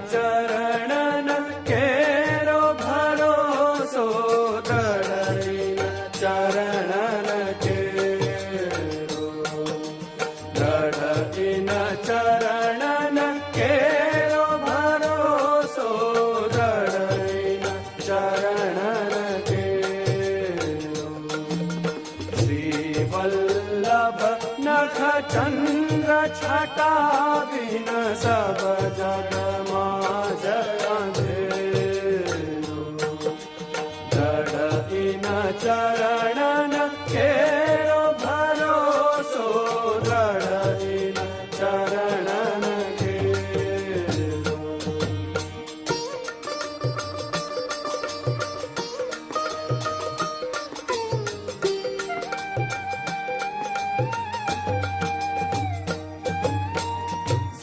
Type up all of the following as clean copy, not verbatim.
ચરણ કેરો ભરોસો દ્રઢ ચરણ કેરો દ્રઢ ચરણ કેરો ભરોસો દ્રઢ ચરણ કેરો શ્રી વલ્લભ નખ ચંદ્ર છટા વિન સબ જગમાં જગંધેરો દ્રઢ ચરણ કેરો ભરોસો દ્રઢ ચરણ કેરો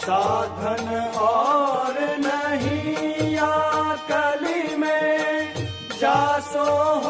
साधन और नहीं या कली में जासो